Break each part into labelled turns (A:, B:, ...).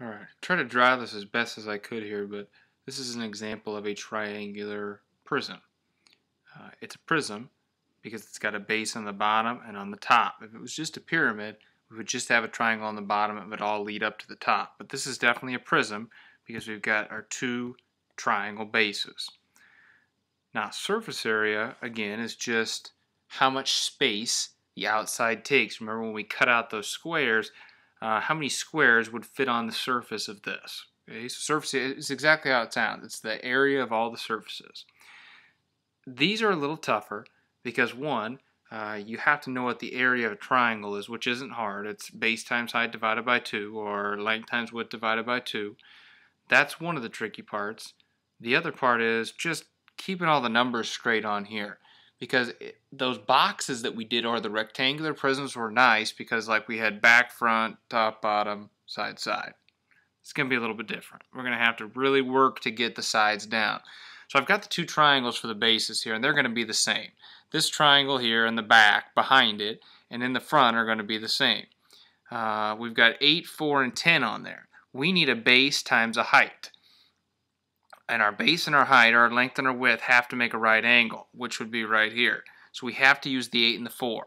A: Alright, try to draw this as best as I could here, but this is an example of a triangular prism. It's a prism because it's got a base on the bottom and on the top. If it was just a pyramid, we would just have a triangle on the bottom and it would all lead up to the top. But this is definitely a prism because we've got our two triangle bases. Now, surface area, again, is just how much space the outside takes. Remember when we cut out those squares, how many squares would fit on the surface of this? Okay, so surface is exactly how it sounds. It's the area of all the surfaces. These are a little tougher because one, you have to know what the area of a triangle is, which isn't hard. It's base times height divided by 2, or length times width divided by 2. That's one of the tricky parts. The other part is just keeping all the numbers straight on here, because those boxes that we did, or the rectangular prisms, were nice because like we had back, front, top, bottom, side, side. It's going to be a little bit different. We're going to have to really work to get the sides down. So I've got the two triangles for the bases here, and they're going to be the same. This triangle here in the back behind it and in the front are going to be the same. We've got 8, 4, and 10 on there. We need a base times a height. And our base and our height, our length and our width, have to make a right angle, which would be right here. So we have to use the 8 and the 4.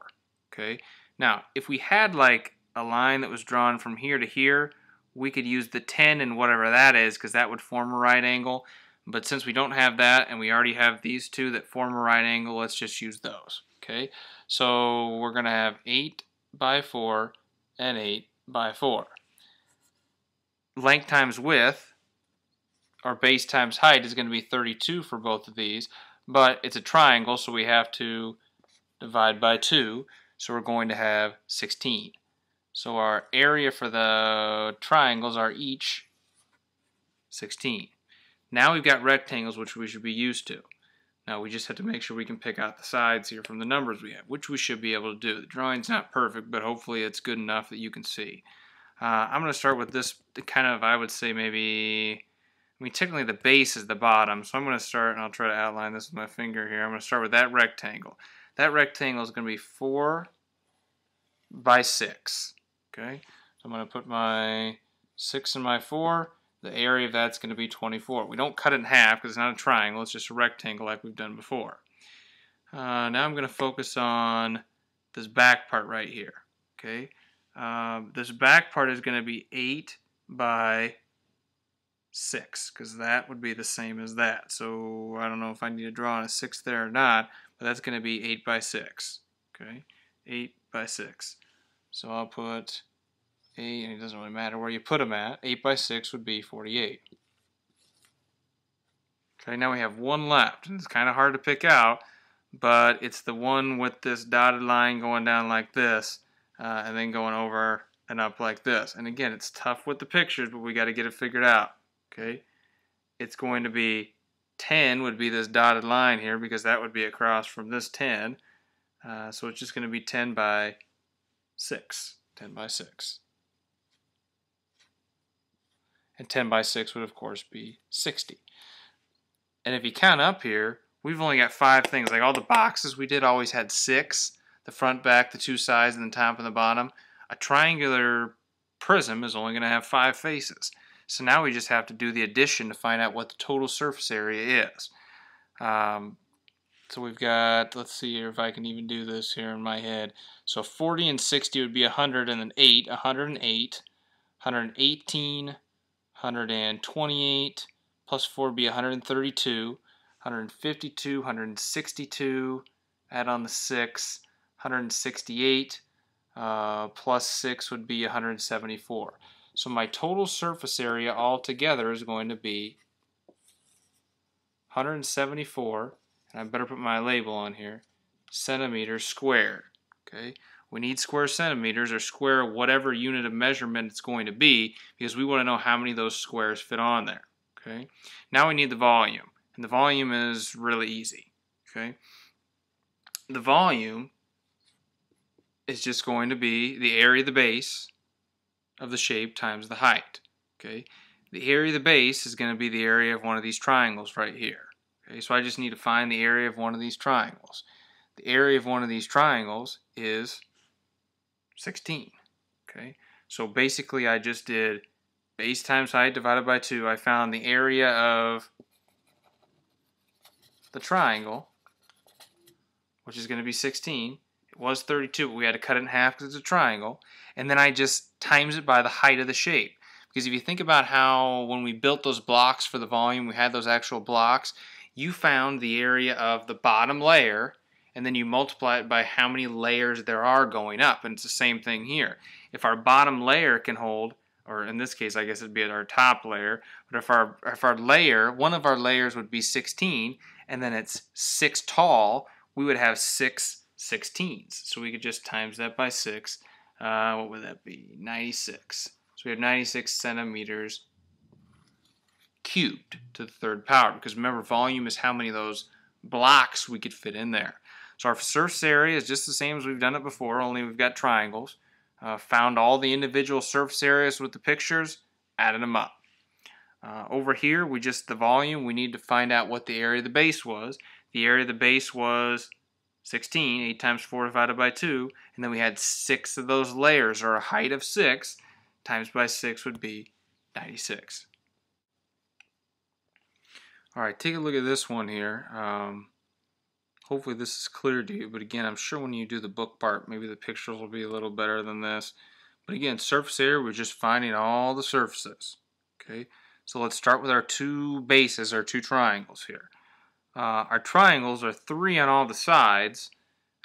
A: Okay. Now, if we had like a line that was drawn from here to here, we could use the 10 and whatever that is, because that would form a right angle. But since we don't have that, and we already have these two that form a right angle, let's just use those. Okay. So we're going to have 8 by 4 and 8 by 4. Length times width, our base times height, is going to be 32 for both of these, but it's a triangle, so we have to divide by 2, so we're going to have 16. So our area for the triangles are each 16. Now we've got rectangles, which we should be used to. Now we just have to make sure we can pick out the sides here from the numbers we have, which we should be able to do. The drawing's not perfect, but hopefully it's good enough that you can see. I'm going to start with this kind of, I would say maybe, technically the base is the bottom, so I'm going to start, and I'll try to outline this with my finger here. I'm going to start with that rectangle. That rectangle is going to be 4 by 6. Okay, so I'm going to put my 6 and my 4. The area of that's going to be 24. We don't cut it in half because it's not a triangle, it's just a rectangle like we've done before. Now I'm going to focus on this back part right here. Okay, this back part is going to be 8 by 6, because that would be the same as that. So I don't know if I need to draw on a 6 there or not, but that's going to be 8 by 6. Okay, 8 by 6. So I'll put 8, and it doesn't really matter where you put them at. 8 by 6 would be 48. Okay, now we have one left, and it's kind of hard to pick out, but it's the one with this dotted line going down like this, and then going over and up like this. And again, it's tough with the pictures, but we got to get it figured out. Okay, it's going to be 10 would be this dotted line here, because that would be across from this 10. So it's just going to be 10 by 6. 10 by 6. And 10 by 6 would, of course, be 60. And if you count up here, we've only got 5 things. Like all the boxes we did always had 6. The front, back, the 2 sides, and the top and the bottom. A triangular prism is only going to have 5 faces. So now we just have to do the addition to find out what the total surface area is. So we've got, let's see here if I can even do this here in my head. So 40 and 60 would be 100, and then 8, 108, 118, 128, plus 4 would be 132, 152, 162, add on the 6, 168, plus 6 would be 174. So my total surface area altogether is going to be 174, and I better put my label on here, centimeters squared. Okay, we need square centimeters, or square whatever unit of measurement it's going to be, because we want to know how many of those squares fit on there. Okay, now we need the volume, and the volume is really easy. Okay, the volume is just going to be the area of the base of the shape times the height. Okay, the area of the base is going to be the area of one of these triangles right here. Okay, so I just need to find the area of one of these triangles. The area of one of these triangles is 16. Okay, so basically I just did base times height divided by 2, I found the area of the triangle, which is going to be 16. It was 32, but we had to cut it in half because it's a triangle. And then I just times it by the height of the shape. Because if you think about how when we built those blocks for the volume, we had those actual blocks, you found the area of the bottom layer, and then you multiply it by how many layers there are going up. And it's the same thing here. If our bottom layer can hold, or in this case I guess it'd be at our top layer, but if our layer, one of our layers would be 16, and then it's 6 tall, we would have 6 16s. So we could just times that by 6. What would that be? 96. So we have 96 centimeters cubed to the third power. Because remember, volume is how many of those blocks we could fit in there. So our surface area is just the same as we've done it before, only we've got triangles. Found all the individual surface areas with the pictures, added them up. Over here, the volume, we need to find out what the area of the base was. The area of the base was 16, 8 times 4 divided by 2, and then we had 6 of those layers, or a height of 6, times by 6 would be 96. Alright, take a look at this one here. Hopefully this is clear to you, but again, I'm sure when you do the book part, maybe the pictures will be a little better than this. But again, surface area, we're just finding all the surfaces. Okay, so let's start with our two bases, our two triangles here. Our triangles are 3 on all the sides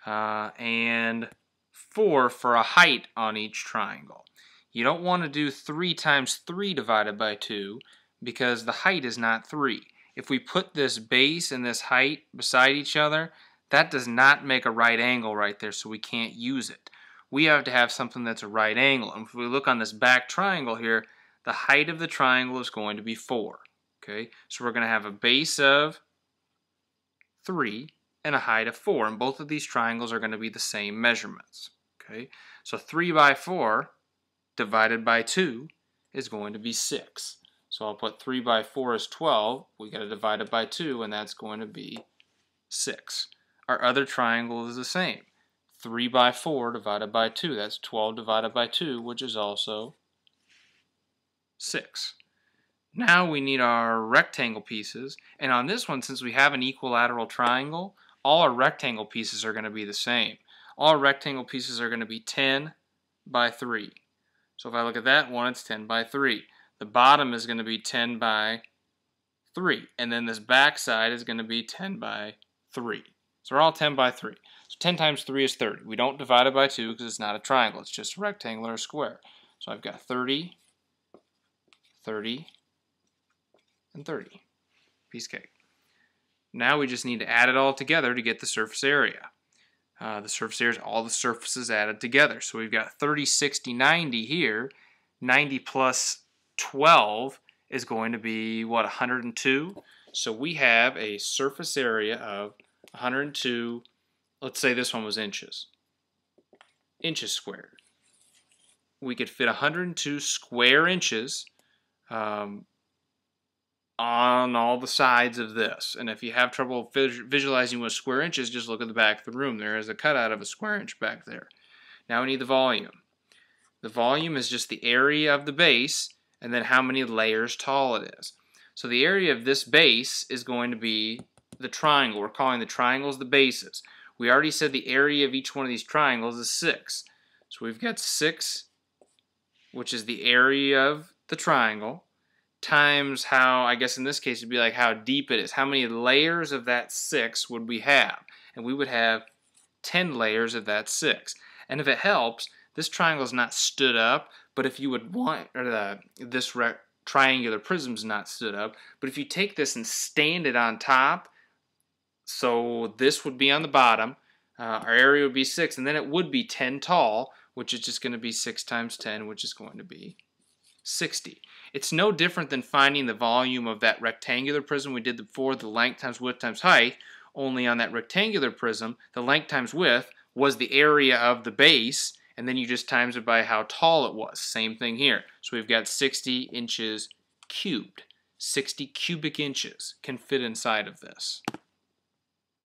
A: and 4 for a height on each triangle. You don't want to do 3 times 3 divided by 2 because the height is not 3. If we put this base and this height beside each other, that does not make a right angle right there, so we can't use it. We have to have something that's a right angle. And if we look on this back triangle here, the height of the triangle is going to be 4. Okay, so we're going to have a base of 3 and a height of 4, and both of these triangles are going to be the same measurements. Okay, so 3 by 4 divided by 2 is going to be 6. So I'll put 3 by 4 is 12. We got to divide it by 2, and that's going to be 6. Our other triangle is the same. 3 by 4 divided by 2. That's 12 divided by 2, which is also 6. Now we need our rectangle pieces, and on this one, since we have an equilateral triangle, all our rectangle pieces are going to be the same. All our rectangle pieces are going to be 10 by 3. So if I look at that one, it's 10 by 3. The bottom is going to be 10 by 3, and then this back side is going to be 10 by 3. So they're all 10 by 3. So 10 times 3 is 30. We don't divide it by 2 because it's not a triangle. It's just a rectangle or a square. So I've got 30, 30, and 30. Piece of cake. Now we just need to add it all together to get the surface area. The surface area is all the surfaces added together. So we've got 30, 60, 90 here. 90 plus 12 is going to be, what, 102? So we have a surface area of 102, let's say this one was inches squared. We could fit 102 square inches on all the sides of this. And if you have trouble visualizing what square inches, just look at the back of the room. There is a cutout of a square inch back there. Now we need the volume. The volume is just the area of the base and then how many layers tall it is. So the area of this base is going to be the triangle. We're calling the triangles the bases. We already said the area of each one of these triangles is 6. So we've got 6, which is the area of the triangle, times how, I guess in this case it'd be like how deep it is. How many layers of that 6 would we have? And we would have 10 layers of that 6. And if it helps, this triangle is not stood up, but if you would want, or this triangular prism is not stood up, but if you take this and stand it on top, so this would be on the bottom, our area would be 6, and then it would be 10 tall, which is just going to be 6 times 10, which is going to be 60. It's no different than finding the volume of that rectangular prism we did before, the length times width times height, only on that rectangular prism, the length times width was the area of the base, and then you just times it by how tall it was. Same thing here. So we've got 60 inches cubed. 60 cubic inches can fit inside of this.